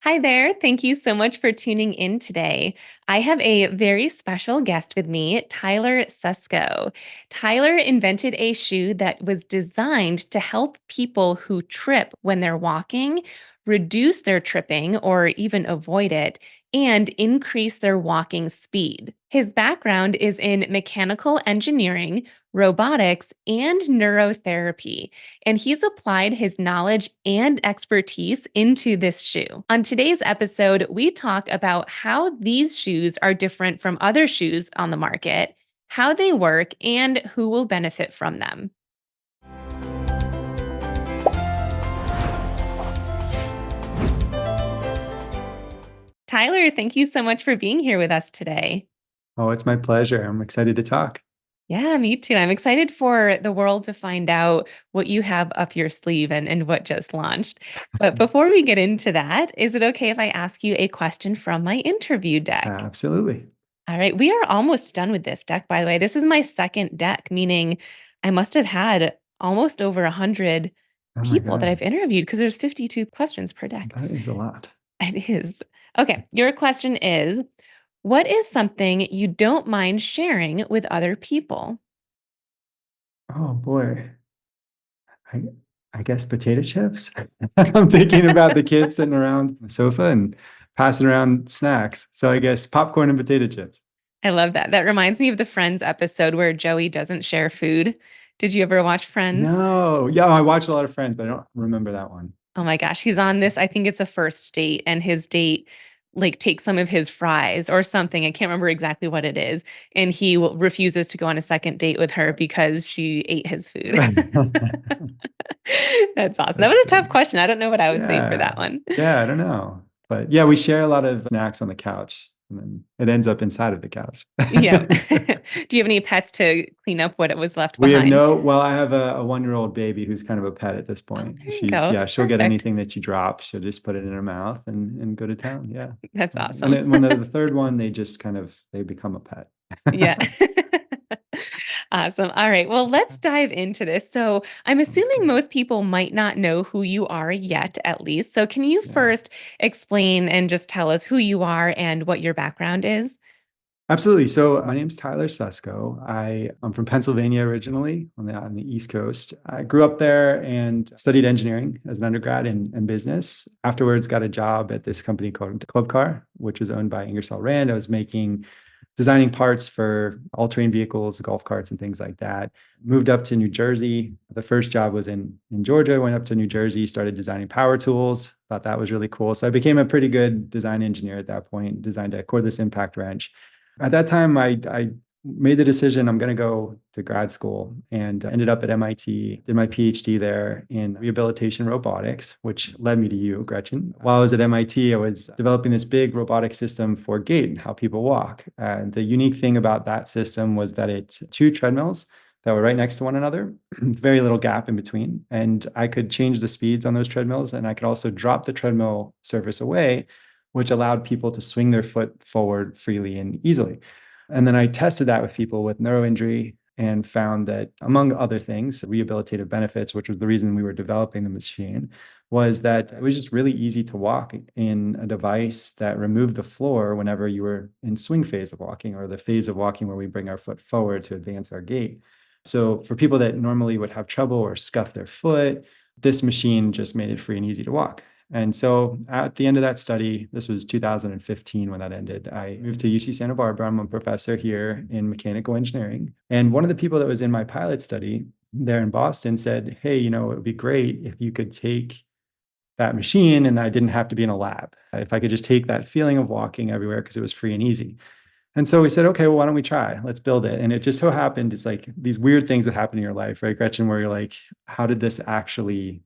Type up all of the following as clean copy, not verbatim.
Hi there. Thank you so much for tuning in today. I have a very special guest with me, Tyler Susco. Tyler invented a shoe that was designed to help people who trip when they're walking reduce their tripping or even avoid it and increase their walking speed. His background is in mechanical engineering, robotics, and neurotherapy and he's applied his knowledge and expertise into this shoe. On today's episode, we talk about how these shoes are different from other shoes on the market, how they work, and who will benefit from them. Tyler, thank you so much for being here with us today. Oh, it's my pleasure. I'm excited to talk. Yeah, me too. I'm excited for the world to find out what you have up your sleeve and what just launched. But before we get into that, is it okay if I ask you a question from my interview deck? Absolutely. All right, we are almost done with this deck, by the way. This is my second deck, meaning I must have had almost over 100 Oh my people that God, I've interviewed because there's 52 questions per deck. that is a lot. It is. Okay, your question is, what is something you don't mind sharing with other people? Oh boy. I I guess potato chips. I'm thinking about the kids sitting around the sofa and passing around snacks. So I guess popcorn and potato chips. I love that. That reminds me of the Friends episode where Joey doesn't share food. Did you ever watch Friends? No. Yeah, I watch a lot of Friends, but I don't remember that one. Oh my gosh, he's on this, I think it's a first date, and his date, like, takes some of his fries or something, I can't remember exactly what it is, and he refuses to go on a second date with her because she ate his food. That's awesome. That That's was a tough good. question, I don't know what I would say for that Yeah. one. Yeah, I don't know. But yeah, we share a lot of snacks on the couch, and then it ends up inside of the couch. Yeah. Do you have any pets to clean up what it was left We have behind? well, I have a 1-year-old baby who's kind of a pet at this Oh, point. there you go. Yeah, she'll get Perfect. anything that you drop. She'll just put it in her mouth and go to town. Yeah. That's And awesome. then when the third one, they just kind of they become a pet. Yeah. Awesome. All right. Well, let's dive into this. So, I'm Sounds assuming good. most people might not know who you are yet, at least. So, can you Yeah. first explain and just tell us who you are and what your background is? Absolutely. So my name's Tyler Susco. I'm from Pennsylvania originally on the East Coast. I grew up there and studied engineering as an undergrad and business. Afterwards, got a job at this company called Club Car, which was owned by Ingersoll Rand. I was designing parts for all-terrain vehicles, golf carts, and things like that. Moved up to New Jersey. The first job was in Georgia. Went up to New Jersey, started designing power tools. Thought that was really cool. So I became a pretty good design engineer at that point. Designed a cordless impact wrench. At that time, I made the decision I'm going to go to grad school and ended up at MIT, did my PhD there in rehabilitation robotics, which led me to you, Gretchen. While I was at MIT, I was developing this big robotic system for gait and how people walk. And the unique thing about that system was that it's two treadmills that were right next to one another, very little gap in between. And I could change the speeds on those treadmills, and I could also drop the treadmill surface away, which allowed people to swing their foot forward freely and easily. And then I tested that with people with neuro injury and found that, among other things, rehabilitative benefits, which was the reason we were developing the machine, was that it was just really easy to walk in a device that removed the floor whenever you were in swing phase of walking, or the phase of walking where we bring our foot forward to advance our gait. So for people that normally would have trouble or scuff their foot, this machine just made it free and easy to walk. And so at the end of that study, this was 2015 when that ended, I moved to UC Santa Barbara. I'm a professor here in mechanical engineering. And one of the people that was in my pilot study there in Boston said, "Hey, it would be great if you could take that machine and I didn't have to be in a lab. If I could just take that feeling of walking everywhere because it was free and easy." And so we said, okay, well, why don't we try? Let's build it. And it just so happened, it's like these weird things that happen in your life, right, Gretchen, where you're like, how did this actually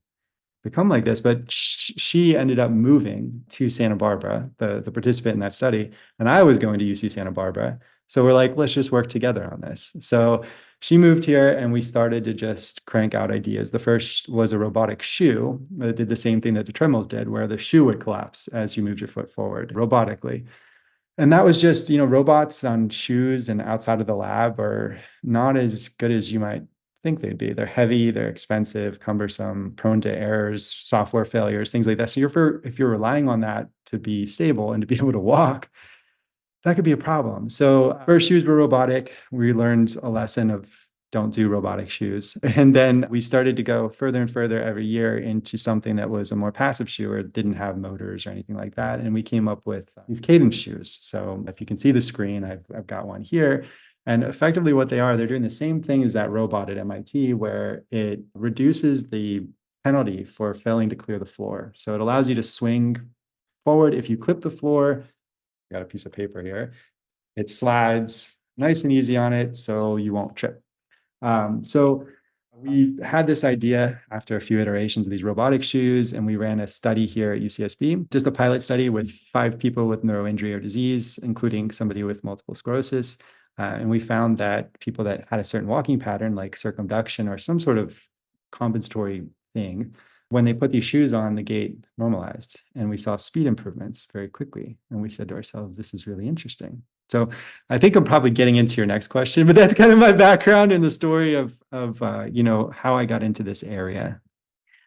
become like this? But she ended up moving to Santa Barbara, the participant in that study, and I was going to UC Santa Barbara. So we're like, let's just work together on this. So she moved here and we started to just crank out ideas. The first was a robotic shoe that did the same thing that the treadmills did, where the shoe would collapse as you moved your foot forward robotically. And that was just, robots on shoes and outside of the lab are not as good as you might think they'd be. They're heavy, they're expensive, cumbersome, prone to errors, software failures, things like that. So if you're relying on that to be stable and to be able to walk, that could be a problem. So first shoes were robotic. We learned a lesson of don't do robotic shoes. And then we started to go further and further every year into something that was a more passive shoe or didn't have motors or anything like that. And we came up with these Cadence shoes. So if you can see the screen, I've got one here. And effectively what they are, they're doing the same thing as that robot at MIT, where it reduces the penalty for failing to clear the floor. So it allows you to swing forward. If you clip the floor, got a piece of paper here. It slides nice and easy on it, so you won't trip. So we had this idea after a few iterations of these robotic shoes, and we ran a study here at UCSB, just a pilot study with 5 people with neuroinjury or disease, including somebody with multiple sclerosis. And we found that people that had a certain walking pattern, like circumduction or some sort of compensatory thing, when they put these shoes on, the gait normalized and we saw speed improvements very quickly. And we said to ourselves, this is really interesting. So I think I'm probably getting into your next question, but that's kind of my background in the story of how I got into this area.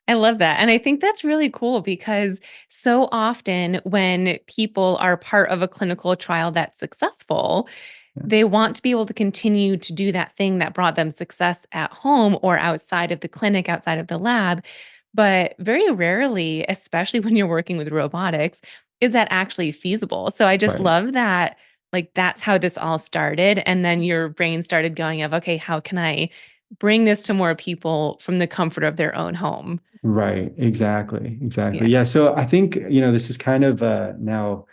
I love that. And I think that's really cool because so often when people are part of a clinical trial that's successful, Yeah, they want to be able to continue to do that thing that brought them success at home or outside of the clinic, outside of the lab. But very rarely, especially when you're working with robotics, is that actually feasible. So I just right. love that, like, that's how this all started. And then your brain started going of, okay, how can I bring this to more people from the comfort of their own home? Right. Exactly. Yeah. Exactly. Yeah. So I think, this is kind of now,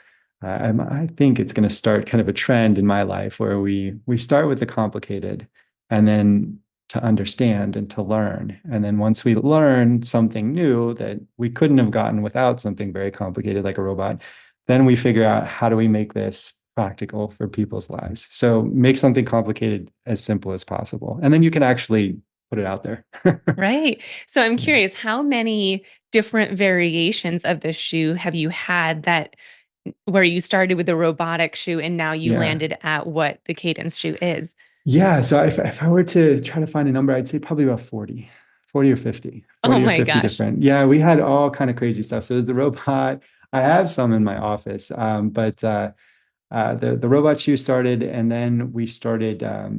I think it's going to start kind of a trend in my life where we start with the complicated and then to understand and to learn. And then once we learn something new that we couldn't have gotten without something very complicated like a robot, then we figure out how do we make this practical for people's lives. So make something complicated as simple as possible. And then you can actually put it out there. Right. So I'm Yeah. curious, how many different variations of this shoe have you had that where you started with the robotic shoe and now you Yeah. landed at what the Cadence shoe is? Yeah. So if I were to try to find a number, I'd say probably about 40 or 50, Oh 40 or my 50 gosh. different. Yeah, we had all kind of crazy stuff. So the robot, I have some in my office, but the robot shoe started, and then we started.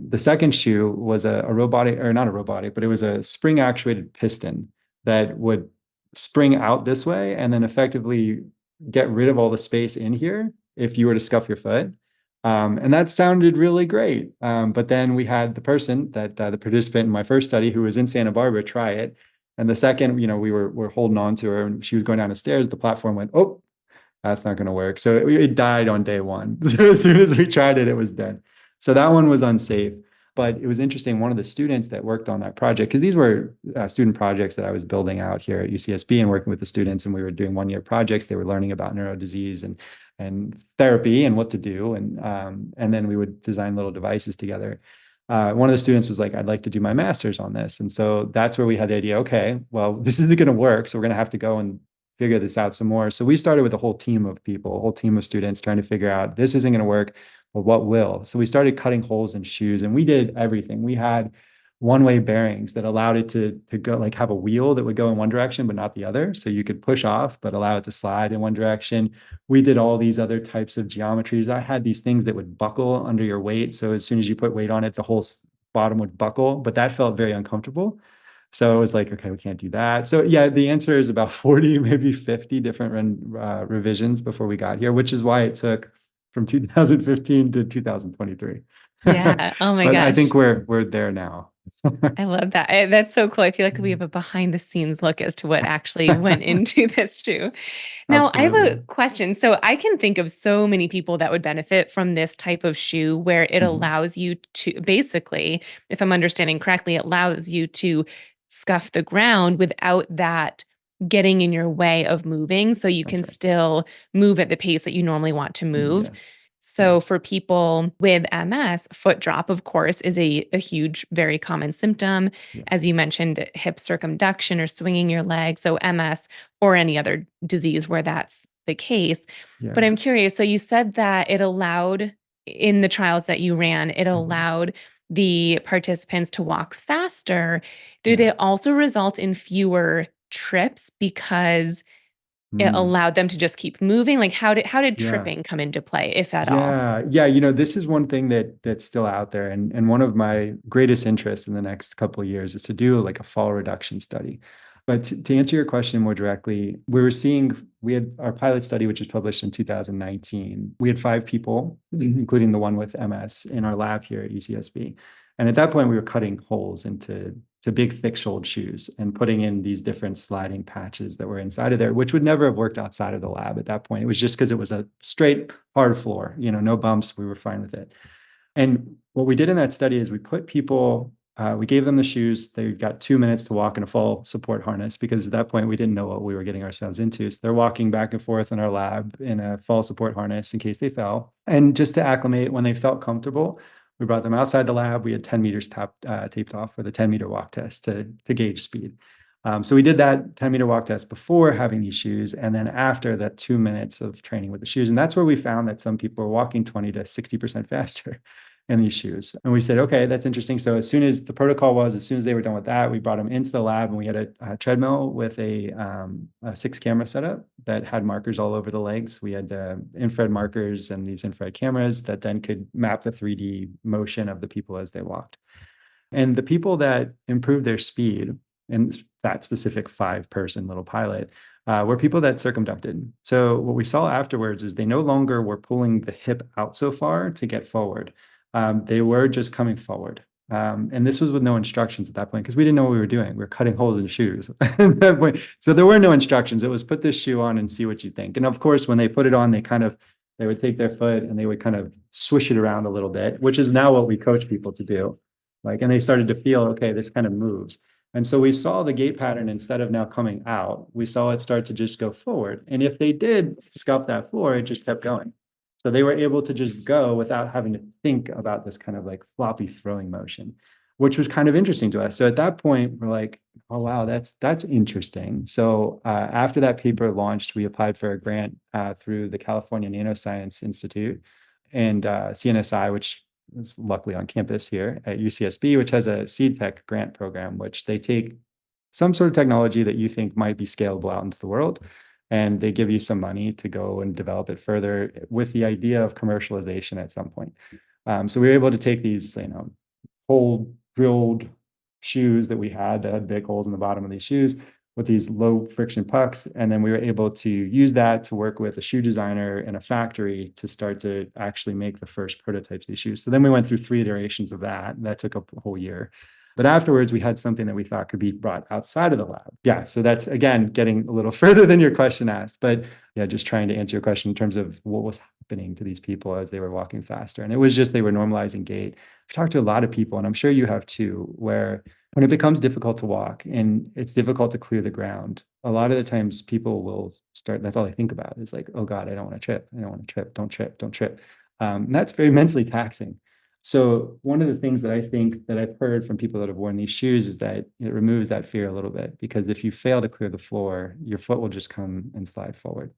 The second shoe was a robotic, or not a robotic, but it was a spring actuated piston that would spring out this way and then effectively get rid of all the space in here if you were to scuff your foot. And that sounded really great. But then we had the person that the participant in my first study who was in Santa Barbara try it. And the second, we're holding on to her and she was going down the stairs, the platform went, oh, that's not going to work. So it died on day one. So as soon as we tried it, it was dead. So that one was unsafe. But it was interesting. One of the students that worked on that project, because these were student projects that I was building out here at UCSB and working with the students, and we were doing 1 year projects. They were learning about neurodisease and therapy and what to do, and then we would design little devices together. One of the students was like, "I'd like to do my master's on this," and so that's where we had the idea. Okay, well, this isn't going to work, so we're going to have to go and figure this out some more. So we started with a whole team of people, a whole team of students trying to figure out this isn't going to work, but what will? So we started cutting holes in shoes and we did everything. We had one-way bearings that allowed it to go like have a wheel that would go in one direction but not the other. So you could push off but allow it to slide in one direction. We did all these other types of geometries. I had these things that would buckle under your weight. So as soon as you put weight on it, the whole bottom would buckle, but that felt very uncomfortable. So it was like, okay, we can't do that. So yeah, the answer is about 40, maybe 50 different revisions before we got here, which is why it took from 2015 to 2023. Yeah. Oh my But I think gosh. we're there now. I love that. That's so cool. I feel like we have a behind the scenes look as to what actually went into this shoe. Now, I have a Absolutely. question. So, I can think of so many people that would benefit from this type of shoe where it Mhm. allows you to basically, if I'm understanding correctly, it allows you to scuff the ground without that getting in your way of moving. So, you That's can right. still move at the pace that you normally want to move. Yes. So, Yes. for people with MS, foot drop, of course, is a huge, very common symptom. Yeah. As you mentioned, hip circumduction or swinging your leg. So, MS or any other disease where that's the case. But Yeah. I'm curious. So, you said that it allowed in the trials that you ran, it Mhm. allowed the participants to walk faster, did Yeah. it also result in fewer trips because it Mm. allowed them to just keep moving? Like how did Yeah. tripping come into play, if at all? Yeah, yeah, this is one thing that's still out there, and one of my greatest interests in the next couple of years is to do like a fall reduction study. But to answer your question more directly, we had our pilot study, which was published in 2019. We had 5 people, including the one with MS, in our lab here at UCSB. And at that point, we were cutting holes into to big, thick-soled shoes and putting in these different sliding patches that were inside of there, which would never have worked outside of the lab at that point. It was just because it was a straight, hard floor, no bumps. We were fine with it. And what we did in that study is we gave them the shoes. They got 2 minutes to walk in a fall support harness because at that point we didn't know what we were getting ourselves into. So they're walking back and forth in our lab in a fall support harness in case they fell. And just to acclimate, when they felt comfortable, we brought them outside the lab. We had 10 meters taped off with a 10-meter walk test to gauge speed. So we did that 10-meter walk test before having these shoes, and then after that 2 minutes of training with the shoes. And that's where we found that some people were walking 20 to 60% faster in these shoes. And we said, okay, that's interesting. So as soon as they were done with that, we brought them into the lab and we had a treadmill with a 6 camera setup that had markers all over the legs. We had infrared markers and these infrared cameras that then could map the 3D motion of the people as they walked. And the people that improved their speed in that specific 5-person little pilot were people that circumducted. So what we saw afterwards is they no longer were pulling the hip out so far to get forward. They were just coming forward. And this was with no instructions at that point because we didn't know what we were doing. We were cutting holes in shoes at that point. So there were no instructions. It was put this shoe on and see what you think. And of course, when they put it on, they would take their foot and they would kind of swish it around a little bit, which is now what we coach people to do. And they started to feel, okay, this kind of moves. And so we saw the gait pattern instead of now coming out, we saw it start to just go forward. And if they did scuff that floor, it just kept going. So they were able to just go without having to think about this kind of like floppy throwing motion, which was kind of interesting to us. So at that point, we're like, oh, wow, that's interesting. So after that paper launched, we applied for a grant through the California Nanoscience Institute and CNSI, which is luckily on campus here at UCSB, which has a seed tech grant program, which they take some sort of technology that you think might be scalable out into the world, and they give you some money to go and develop it further with the idea of commercialization at some point. So we were able to take these, hole drilled shoes that we had that had big holes in the bottom of these shoes with these low friction pucks. And then we were able to use that to work with a shoe designer in a factory to start to actually make the first prototypes of these shoes. So then we went through 3 iterations of that. That took a whole year. But afterwards, we had something that we thought could be brought outside of the lab. Yeah. So that's, again, getting a little further than your question asked. But yeah, just trying to answer your question in terms of what was happening to these people as they were walking faster. And it was just they were normalizing gait. I've talked to a lot of people, and I'm sure you have too, where when it becomes difficult to walk and it's difficult to clear the ground, a lot of the times people will start, that's all they think about is like, oh God, I don't want to trip. I don't want to trip. Don't trip. Don't trip. And that's very mentally taxing. So one of the things that I think that I've heard from people that have worn these shoes is that it removes that fear a little bit, because if you fail to clear the floor, your foot will just come and slide forward.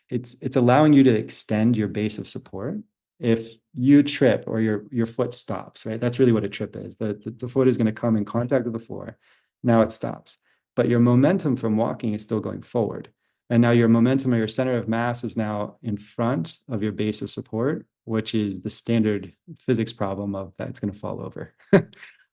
It's allowing you to extend your base of support. If you trip or your foot stops, right? That's really what a trip is. The foot is going to come in contact with the floor. Now it stops. But your momentum from walking is still going forward. And now your momentum or your center of mass is now in front of your base of support, which is the standard physics problem of that it's going to fall over.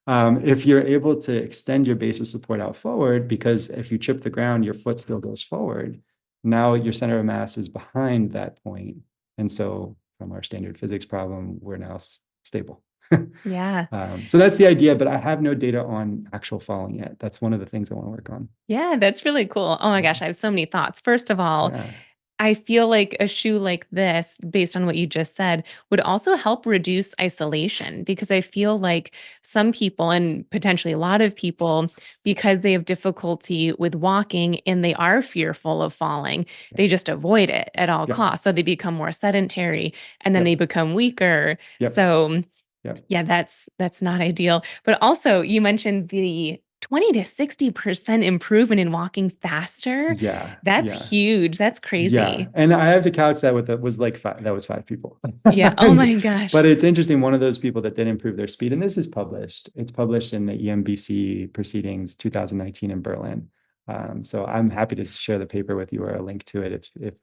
If you're able to extend your base of support out forward, because if you chip the ground, your foot still goes forward. Now your center of mass is behind that point. And so from our standard physics problem, we're now stable. Yeah. So that's the idea, but I have no data on actual falling yet. That's one of the things I want to work on. Yeah, that's really cool. Oh my gosh, I have so many thoughts. First of all, Yeah. I feel like a shoe like this, based on what you just said, would also help reduce isolation, because I feel like some people, and potentially a lot of people, because they have difficulty with walking and they are fearful of falling, Yeah. they just avoid it at all Yep. costs. So they become more sedentary and then they Yep. become weaker. Yep. So Yep. yeah, that's not ideal. But also, you mentioned the 20 to 60% improvement in walking faster. Yeah, That's yeah. huge. That's Yeah, crazy. and I have to couch that with it was like five, that was five people. Yeah. Oh my gosh. But it's interesting, one of those people that did improve their speed, and this is published. It's published in the EMBC proceedings 2019 in Berlin. So I'm happy to share the paper with you or a link to it if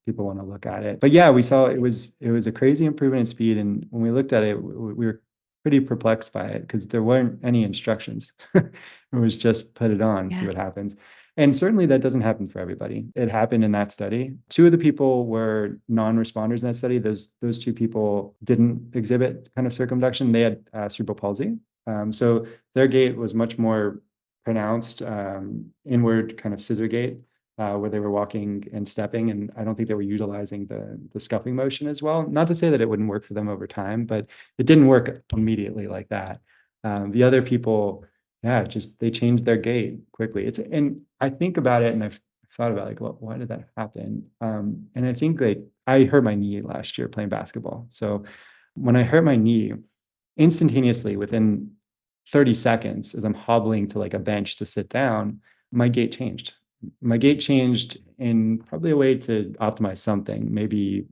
people want to look at it. But yeah, we saw it was a crazy improvement in speed, and when we looked at it, we were pretty perplexed by it because there weren't any instructions. It was just put it on, see Yeah. what happens. And certainly that doesn't happen for everybody. It happened in that study. Two of the people were non-responders in that study. Those two people didn't exhibit kind of circumduction. They had cerebral palsy. So their gait was much more pronounced, inward kind of scissor gait, where they were walking and stepping. And I don't think they were utilizing the scuffing motion as well. Not to say that it wouldn't work for them over time, but it didn't work immediately like that. The other people, yeah, just they changed their gait quickly. And I think about it and I've thought about like, well, why did that happen? And I think like I hurt my knee last year playing basketball. So when I hurt my knee, instantaneously within 30 seconds, as I'm hobbling to like a bench to sit down, my gait changed. My gait changed in probably a way to optimize something, maybe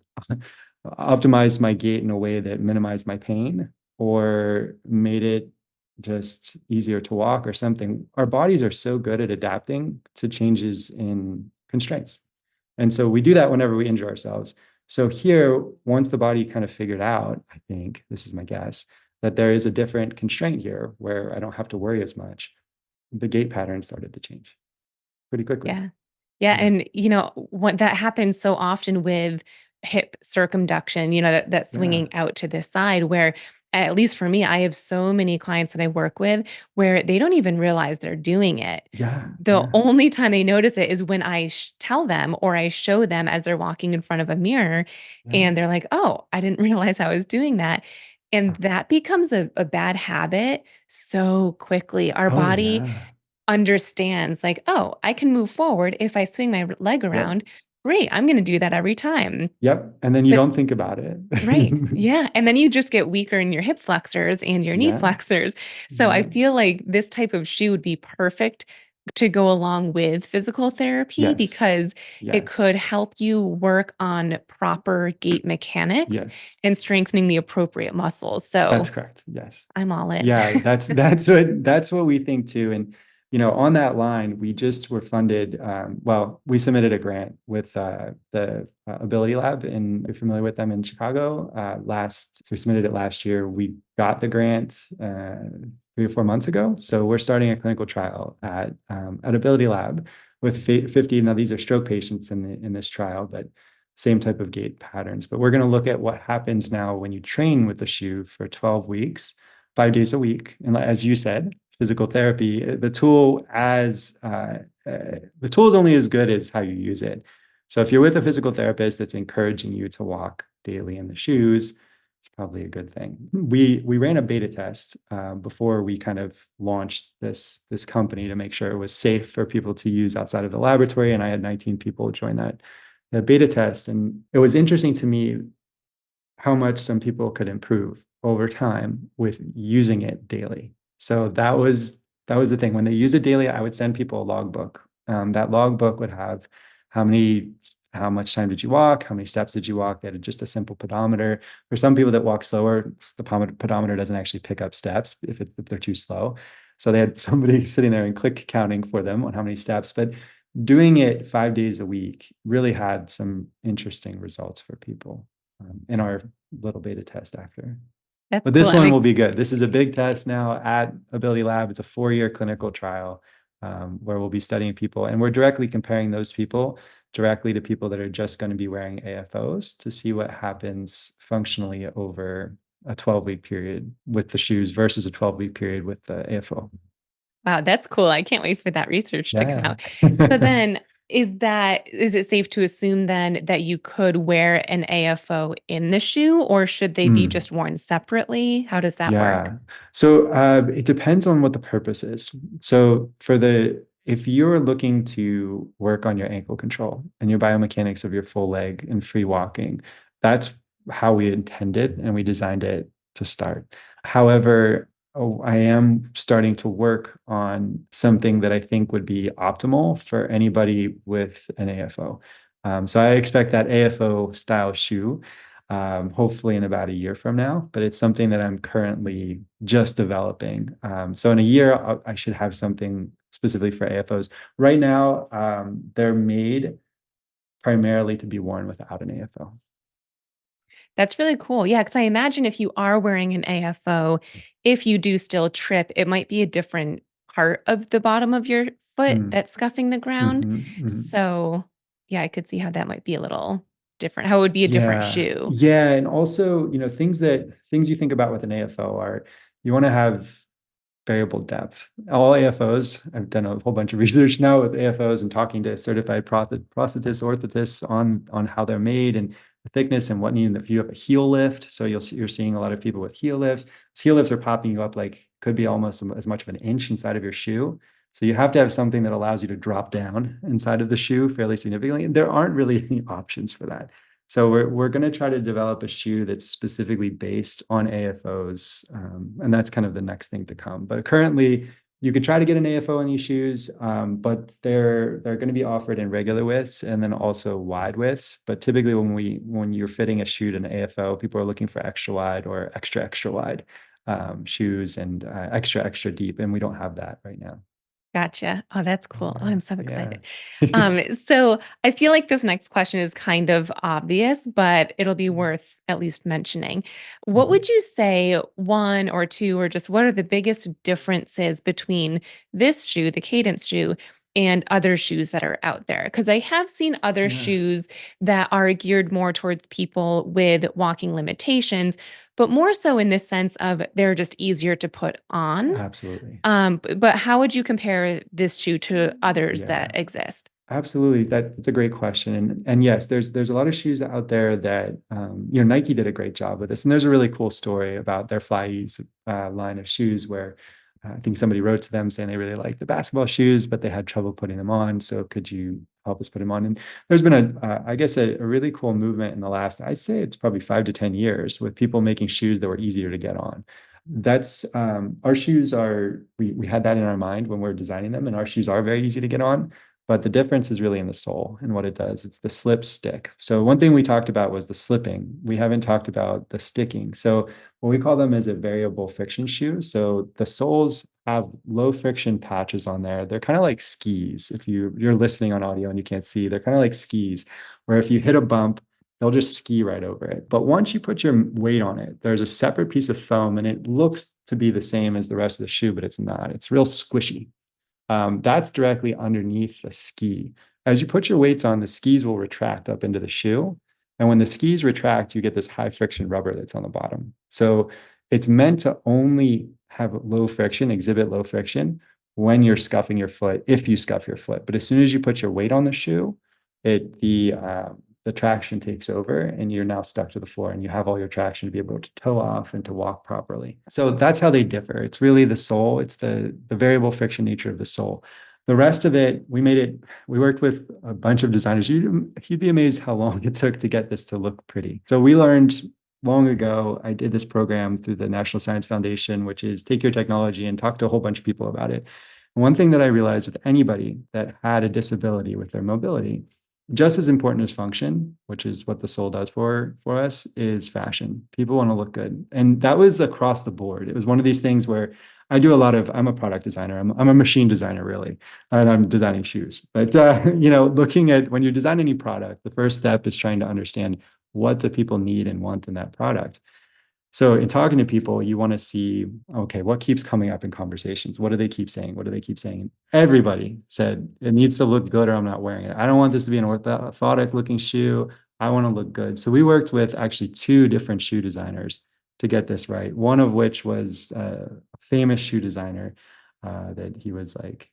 optimize my gait in a way that minimized my pain or made it just easier to walk or something. Our bodies are so good at adapting to changes in constraints. And so we do that whenever we injure ourselves. So here, once the body kind of figured out, I think, this is my guess, that there is a different constraint here where I don't have to worry as much, the gait pattern started to change pretty quickly. Yeah. Yeah, Yeah. and, what that happens so often with hip circumduction, that Yeah. swinging out to the side where, at least for me, I have so many clients that I work with where they don't even realize they're doing it. Yeah. The Yeah. only time they notice it is when I tell them or I show them as they're walking in front of a mirror, Yeah. and they're like, "Oh, I didn't realize I was doing that." And that becomes a bad habit so quickly. Our Oh, body yeah. understands like, "Oh, I can move forward if I swing my leg Yep. around. Great, I'm gonna do that every time." Yep. And then you But don't think about it. right, yeah, and then you just get weaker in your hip flexors and your knee Yeah. flexors. So I Yeah. feel like this type of shoe would be perfect to go along with physical therapy Yes. because it could Yes. help you work on proper gait mechanics Yes. and strengthening the appropriate muscles. That's So correct. Yes. I'm all in. Yeah, that's what we think too. And on that line, we just were funded. Well, we submitted a grant with the Ability Lab, and you're familiar with them in Chicago. So we submitted it last year. We got the grant 3 or 4 months ago. So we're starting a clinical trial at Ability Lab with 50. Now these are stroke patients in this trial, but same type of gait patterns. But we're going to look at what happens now when you train with the shoe for 12 weeks, 5 days a week. And as you said, physical therapy, the tool is only as good as how you use it. So if you're with a physical therapist that's encouraging you to walk daily in the shoes, it's probably a good thing. We ran a beta test before we kind of launched this company to make sure it was safe for people to use outside of the laboratory. And I had 19 people join that beta test. And it was interesting to me how much some people could improve over time with using it daily. So that was the thing. When they use it daily, I would send people a logbook. That logbook would have how much time did you walk? How many steps did you walk? They had just a simple pedometer. For some people that walk slower, the pedometer doesn't actually pick up steps if they're too slow. So they had somebody sitting there and click counting for them on how many steps. But doing it 5 days a week really had some interesting results for people in our little beta test after. That's But cool. this I'm one will be good. This is a big test now at Ability Lab. It's a 4-year clinical trial where we'll be studying people, and we're directly comparing those people directly to people that are just going to be wearing AFOs to see what happens functionally over a 12-week period with the shoes versus a 12-week period with the AFO. Wow, that's cool. I can't wait for that research to come Yeah. out. So then is it safe to assume then that you could wear an AFO in the shoe, or should they be Mm. just worn separately? How does that work? Yeah. So it depends on what the purpose is. So if you're looking to work on your ankle control and your biomechanics of your full leg and free walking, that's how we intended and we designed it to start. However, Oh, I am starting to work on something that I think would be optimal for anybody with an AFO. So I expect that AFO style shoe, hopefully in about a year from now, but it's something that I'm currently just developing. So in a year, I should have something specifically for AFOs. Right now, they're made primarily to be worn without an AFO. That's really cool. Yeah, because I imagine if you are wearing an AFO, if you do still trip, it might be a different part of the bottom of your foot Mm, that's scuffing the ground. mhm, mhm. So, yeah, I could see how that might be a little different, how it would be a different Yeah. shoe. Yeah. And also, things you think about with an AFO are you want to have variable depth. All AFOs, I've done a whole bunch of research now with AFOs and talking to certified prosthetists, orthotists on how they're made and the thickness and what need. If you have a heel lift, so you're seeing a lot of people with heel lifts. Heel lifts are popping you up like could be almost as much of an inch inside of your shoe. So you have to have something that allows you to drop down inside of the shoe fairly significantly. And there aren't really any options for that. So we're going to try to develop a shoe that's specifically based on AFOs, and that's kind of the next thing to come. But currently, you could try to get an AFO in these shoes, but they're going to be offered in regular widths and then also wide widths. But typically, when you're fitting a shoe to an AFO, people are looking for extra wide or extra wide shoes and extra deep, and we don't have that right now. Gotcha. Oh, that's cool. Oh, Yeah, I'm so yeah. excited. So I feel like this next question is kind of obvious, but it'll be worth at least mentioning. What Mhm. would you say, one or two, or just what are the biggest differences between this shoe, the Cadence shoe, and other shoes that are out there? Because I have seen other Yeah, shoes that are geared more towards people with walking limitations, but more so in this sense of they're just easier to put on. absolutely. But how would you compare this shoe to others that Yeah. exist? Absolutely. That's a great question. And yes, there's a lot of shoes out there that Nike did a great job with this. And there's a really cool story about their Fly Ease line of shoes where I think somebody wrote to them saying they really liked the basketball shoes, but they had trouble putting them on. So could you help us put them on? And there's been I guess a really cool movement in the last, I'd say it's probably 5 to 10 years with people making shoes that were easier to get on. That's our shoes are we had that in our mind when we are designing them, and our shoes are very easy to get on, but the difference is really in the sole and what it does. It's the slip stick. So one thing we talked about was the slipping. We haven't talked about the sticking. So what we call them is a variable friction shoe. So the soles have low friction patches on there. They're kind of like skis. If you're listening on audio and you can't see, they're kind of like skis, where if you hit a bump, they'll just ski right over it. But once you put your weight on it, there's a separate piece of foam and it looks to be the same as the rest of the shoe, but it's not. It's real squishy. That's directly underneath the ski. As you put your weights on, the skis will retract up into the shoe. And when the skis retract, you get this high friction rubber that's on the bottom. So it's meant to only have low friction, exhibit low friction when you're scuffing your foot, if you scuff your foot. But as soon as you put your weight on the shoe, it the traction takes over and you're now stuck to the floor and you have all your traction to be able to toe off and to walk properly. So that's how they differ. It's really the sole, it's the variable friction nature of the sole. The rest of it, we worked with a bunch of designers. You'd be amazed how long it took to get this to look pretty. So we learned long ago, I did this program through the National Science Foundation, which is take your technology and talk to a whole bunch of people about it. One thing that I realized with anybody that had a disability with their mobility, just as important as function, which is what the sole does for us, is fashion. People want to look good. And that was across the board. It was one of these things where I'm a product designer. I'm a machine designer, really, and I'm designing shoes. But, looking at when you're designing any product, the first step is trying to understand what do people need and want in that product. So in talking to people, you want to see, okay, what keeps coming up in conversations? What do they keep saying? What do they keep saying? Everybody said it needs to look good or I'm not wearing it. I don't want this to be an orthotic looking shoe. I want to look good. So we worked with actually two different shoe designers to get this right. One of which was a famous shoe designer that he was like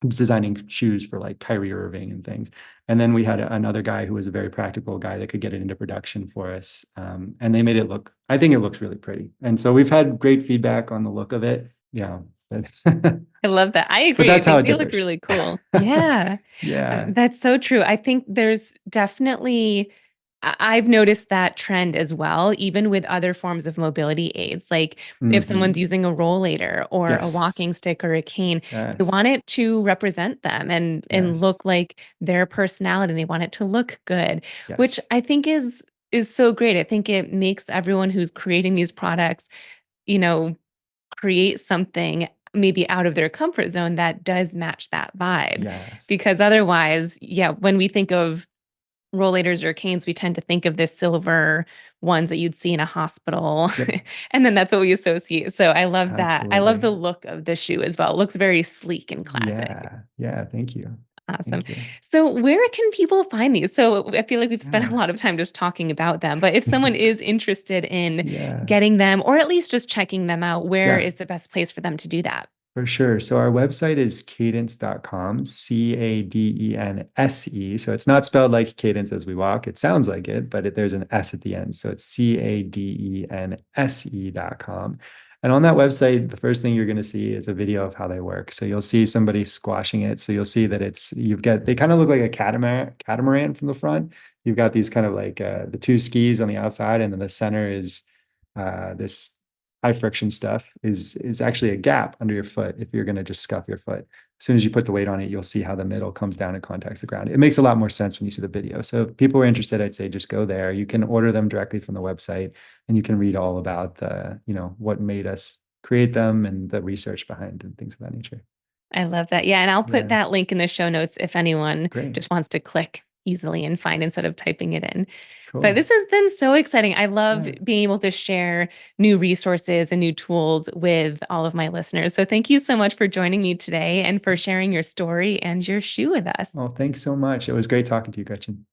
designing shoes for like Kyrie Irving and things. And then we had another guy who was a very practical guy that could get it into production for us. And they made it look, I think it looks really pretty. And so we've had great feedback on the look of it. Yeah. But, I love that. I but agree. I that's how think it they look differs. really cool. Yeah. Yeah. That's so true. I think there's definitely I've noticed that trend as well, even with other forms of mobility aids. Like if someone's Hmm. using a rollator or a walking Yes. stick or a cane, they want Yes. it to represent them and Yes. look like their personality. They want it to look good, which Yes. I think is so great. I think it makes everyone who's creating these products, you know, create something maybe out of their comfort zone that does match that vibe. Yes. Because otherwise, yeah, when we think of rollators or canes, we tend to think of the silver ones that you'd see in a hospital, Yep. and then that's what we associate. So I love that. I love Absolutely. the look of the shoe as well. It looks very sleek and classic. Yeah. Yeah. Thank you. Awesome. Thank you. So where can people find these? So I feel like we've spent a Yeah. lot of time just talking about them, but if someone is interested in Yeah. getting them or at least just checking them out, where Yeah. is the best place for them to do that? For sure. So our website is cadence.com, Cadense. So it's not spelled like cadence as we walk. It sounds like it, but there's an S at the end. So it's Cadense.com. And on that website, the first thing you're going to see is a video of how they work. So you'll see somebody squashing it. So you'll see that they kind of look like a catamaran from the front. You've got these kind of like the two skis on the outside, and then the center is this high friction stuff is actually a gap under your foot if you're going to just scuff your foot. As soon as you put the weight on it, you'll see how the middle comes down and contacts the ground. It makes a lot more sense when you see the video. So if people are interested, I'd say just go there. You can order them directly from the website, and you can read all about what made us create them and the research behind and things of that nature. I love that. Yeah, and I'll put Yeah, that link in the show notes if anyone great. just wants to click easily and find instead of typing it in. But Cool. this has been so exciting. I love Yeah. being able to share new resources and new tools with all of my listeners. So thank you so much for joining me today and for sharing your story and your shoe with us. Well, thanks so much. It was great talking to you, Gretchen.